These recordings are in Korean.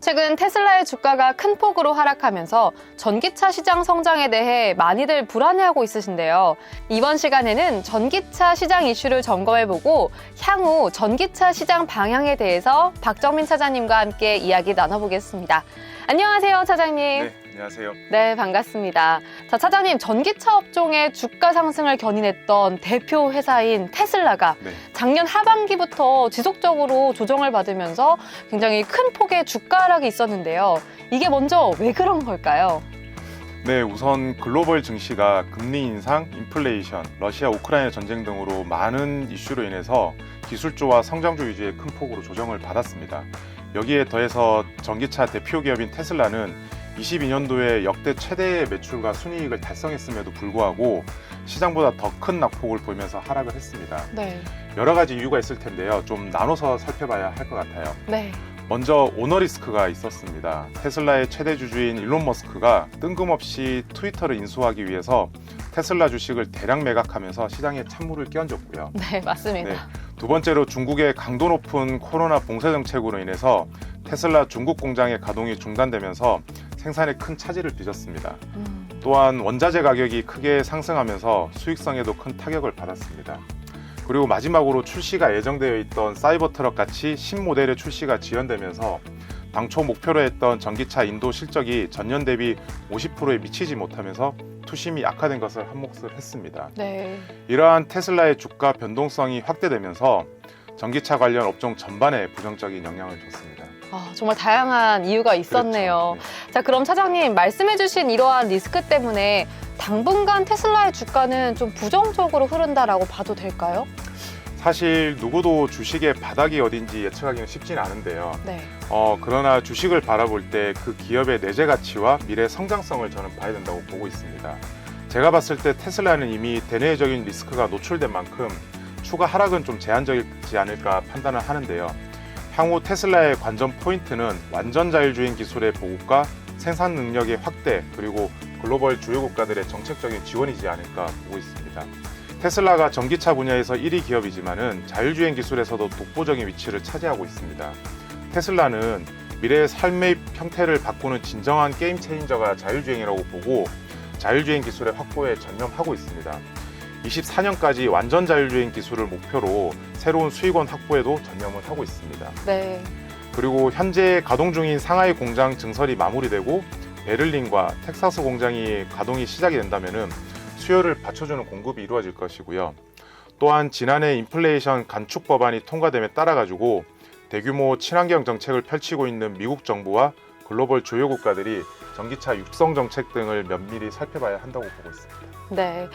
최근 테슬라의 주가가 큰 폭으로 하락하면서 전기차 시장 성장에 대해 많이들 불안해하고 있으신데요. 이번 시간에는 전기차 시장 이슈를 점검해보고 향후 전기차 시장 방향에 대해서 박정민 차장님과 함께 이야기 나눠보겠습니다. 안녕하세요, 차장님. 네, 안녕하세요. 네, 반갑습니다. 자, 차장님, 전기차 업종의 주가 상승을 견인했던 대표 회사인 테슬라가 네. 작년 하반기부터 지속적으로 조정을 받으면서 굉장히 큰 폭의 주가 하락이 있었는데요. 이게 먼저 왜 그런 걸까요? 네, 우선 글로벌 증시가 금리 인상, 인플레이션, 러시아 우크라이나 전쟁 등으로 많은 이슈로 인해서 기술주와 성장주 위주의 큰 폭으로 조정을 받았습니다. 여기에 더해서 전기차 대표 기업인 테슬라는 22년도에 역대 최대의 매출과 순이익을 달성했음에도 불구하고 시장보다 더 큰 낙폭을 보이면서 하락을 했습니다. 네. 여러 가지 이유가 있을 텐데요. 좀 나눠서 살펴봐야 할 것 같아요. 네. 먼저 오너 리스크가 있었습니다. 테슬라의 최대 주주인 일론 머스크가 뜬금없이 트위터를 인수하기 위해서 테슬라 주식을 대량 매각하면서 시장에 찬물을 끼얹었고요. 네, 맞습니다. 네. 두 번째로 중국의 강도 높은 코로나 봉쇄 정책으로 인해서 테슬라 중국 공장의 가동이 중단되면서 생산에 큰 차질을 빚었습니다. 또한 원자재 가격이 크게 상승하면서 수익성에도 큰 타격을 받았습니다. 그리고 마지막으로 출시가 예정되어 있던 사이버 트럭 같이 신모델의 출시가 지연되면서 당초 목표로 했던 전기차 인도 실적이 전년 대비 50%에 미치지 못하면서 투심이 악화된 것을 한몫을 했습니다. 네. 이러한 테슬라의 주가 변동성이 확대되면서 전기차 관련 업종 전반에 부정적인 영향을 줬습니다. 정말 다양한 이유가 있었네요. 그렇죠. 네. 자, 그럼 차장님, 말씀해주신 이러한 리스크 때문에 당분간 테슬라의 주가는 좀 부정적으로 흐른다라고 봐도 될까요? 사실 누구도 주식의 바닥이 어딘지 예측하기는 쉽진 않은데요. 네. 그러나 주식을 바라볼 때 그 기업의 내재 가치와 미래 성장성을 저는 봐야 된다고 보고 있습니다. 제가 봤을 때 테슬라는 이미 대내적인 리스크가 노출된 만큼 추가 하락은 좀 제한적이지 않을까 판단을 하는데요. 향후 테슬라의 관전 포인트는 완전 자율주행 기술의 보급과 생산 능력의 확대, 그리고 글로벌 주요 국가들의 정책적인 지원이지 않을까 보고 있습니다. 테슬라가 전기차 분야에서 1위 기업이지만은 자율주행 기술에서도 독보적인 위치를 차지하고 있습니다. 테슬라는 미래의 삶의 형태를 바꾸는 진정한 게임 체인저가 자율주행이라고 보고 자율주행 기술의 확보에 전념하고 있습니다. 24년까지 완전 자율주행 기술을 목표로 새로운 수익원 확보에도 전념을 하고 있습니다. 네. 그리고 현재 가동 중인 상하이 공장 증설이 마무리되고 베를린과 텍사스 공장이 가동이 시작이 된다면은 수요를 받쳐주는 공급이 이루어질 것이고요. 또한 지난해 인플레이션 간축 법안이 통과됨에 따라 가지고 대규모 친환경 정책을 펼치고 있는 미국 정부와 글로벌 주요 국가들이 전기차 육성 정책 등을 면밀히 살펴봐야 한다고 보고 있습니다. 네.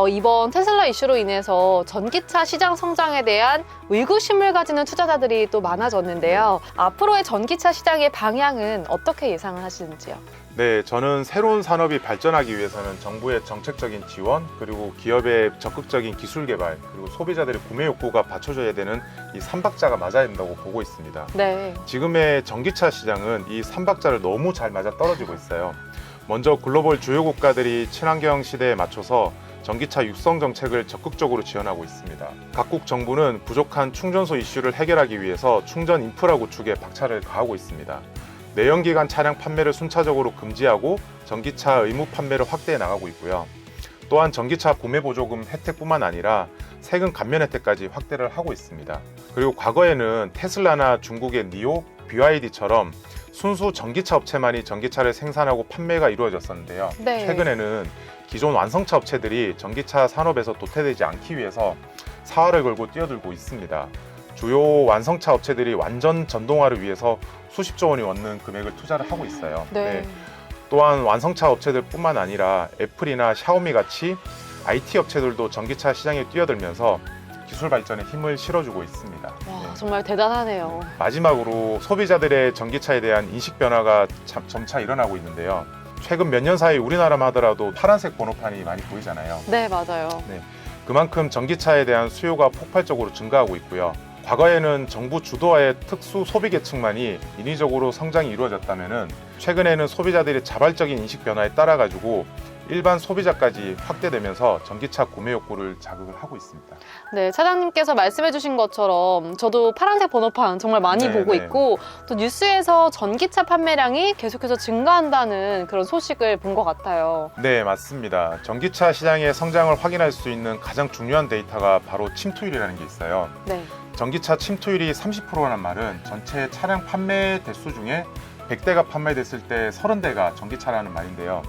이번 테슬라 이슈로 인해서 전기차 시장 성장에 대한 의구심을 가지는 투자자들이 또 많아졌는데요. 앞으로의 전기차 시장의 방향은 어떻게 예상을 하시는지요? 네, 저는 새로운 산업이 발전하기 위해서는 정부의 정책적인 지원, 그리고 기업의 적극적인 기술 개발, 그리고 소비자들의 구매 욕구가 받쳐줘야 되는 이 3박자가 맞아야 된다고 보고 있습니다. 네. 지금의 전기차 시장은 이 3박자를 너무 잘 맞아 떨어지고 있어요. 먼저 글로벌 주요 국가들이 친환경 시대에 맞춰서 전기차 육성 정책을 적극적으로 지원하고 있습니다. 각국 정부는 부족한 충전소 이슈를 해결하기 위해서 충전 인프라 구축에 박차를 가하고 있습니다. 내연기관 차량 판매를 순차적으로 금지하고 전기차 의무 판매를 확대해 나가고 있고요. 또한 전기차 구매 보조금 혜택뿐만 아니라 세금 감면 혜택까지 확대를 하고 있습니다. 그리고 과거에는 테슬라나 중국의 니오, BYD처럼 순수 전기차 업체만이 전기차를 생산하고 판매가 이루어졌었는데요. 네. 최근에는 기존 완성차 업체들이 전기차 산업에서 도태되지 않기 위해서 사활을 걸고 뛰어들고 있습니다. 주요 완성차 업체들이 완전 전동화를 위해서 수십조 원이 넘는 금액을 투자를 하고 있어요. 네. 또한 완성차 업체들뿐만 아니라 애플이나 샤오미 같이 IT 업체들도 전기차 시장에 뛰어들면서 기술 발전에 힘을 실어주고 있습니다. 와, 정말 대단하네요. 마지막으로 소비자들의 전기차에 대한 인식 변화가 점차 일어나고 있는데요. 최근 몇 년 사이 우리나라만 하더라도 파란색 번호판이 많이 보이잖아요. 네, 맞아요. 그만큼 전기차에 대한 수요가 폭발적으로 증가하고 있고요. 과거에는 정부 주도하에 특수 소비 계층만이 인위적으로 성장이 이루어졌다면은 최근에는 소비자들의 자발적인 인식 변화에 따라 가지고 일반 소비자까지 확대되면서 전기차 구매 욕구를 자극을 하고 있습니다. 네, 차장님께서 말씀해주신 것처럼 저도 파란색 번호판 정말 많이 네, 보고 네. 있고 또 뉴스에서 전기차 판매량이 계속해서 증가한다는 그런 소식을 본 것 같아요. 네, 맞습니다. 전기차 시장의 성장을 확인할 수 있는 가장 중요한 데이터가 바로 침투율이라는 게 있어요. 네. 전기차 침투율이 30%라는 말은 전체 차량 판매 대수 중에 100대가 판매됐을 때 30대가 전기차라는 말인데요.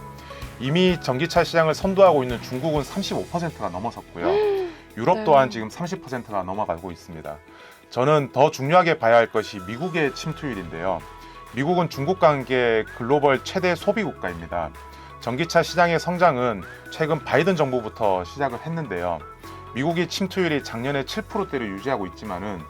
이미 전기차 시장을 선도하고 있는 중국은 35%가 넘어섰고요. 유럽 네. 또한 지금 30%가 넘어가고 있습니다. 저는 더 중요하게 봐야 할 것이 미국의 침투율인데요. 미국은 중국과 함께 글로벌 최대 소비 국가입니다. 전기차 시장의 성장은 최근 바이든 정부부터 시작을 했는데요. 미국이 침투율이 작년에 7%대를 유지하고 있지만은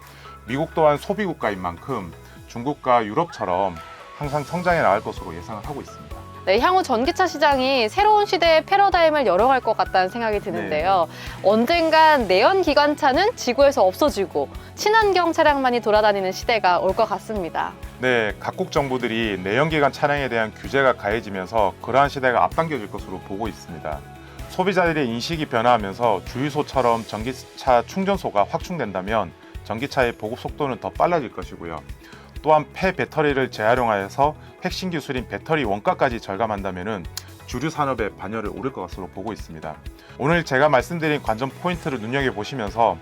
미국 또한 소비 국가인 만큼 중국과 유럽처럼 항상 성장해 나갈 것으로 예상을 하고 있습니다. 네, 향후 전기차 시장이 새로운 시대의 패러다임을 열어갈 것 같다는 생각이 드는데요. 언젠간 내연 기관차는 지구에서 없어지고 친환경 차량만이 돌아다니는 시대가 올 것 같습니다. 네, 각국 정부들이 내연기관 차량에 대한 규제가 가해지면서 그러한 시대가 앞당겨질 것으로 보고 있습니다. 소비자들의 인식이 변화하면서 주유소처럼 전기차 충전소가 확충된다면 전기차의 보급 속도는 더 빨라질 것이고요. 또한 폐배터리를 재활용하여서 핵심 기술인 배터리 원가까지 절감한다면 주류 산업의 반열에 오를 것으로 보고 있습니다. 오늘 제가 말씀드린 관전 포인트를 눈여겨보시면서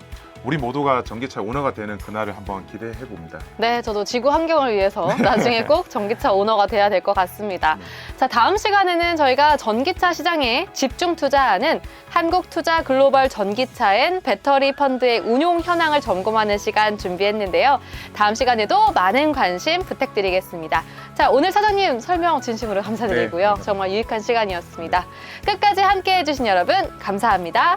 우리 모두가 전기차 오너가 되는 그날을 한번 기대해 봅니다. 네, 저도 지구 환경을 위해서 나중에 꼭 전기차 오너가 돼야 될 것 같습니다. 자, 다음 시간에는 저희가 전기차 시장에 집중 투자하는 한국투자 글로벌 전기차엔 배터리 펀드의 운용 현황을 점검하는 시간 준비했는데요. 다음 시간에도 많은 관심 부탁드리겠습니다. 자, 오늘 차장님 설명 진심으로 감사드리고요. 네, 정말 유익한 시간이었습니다. 끝까지 함께 해주신 여러분 감사합니다.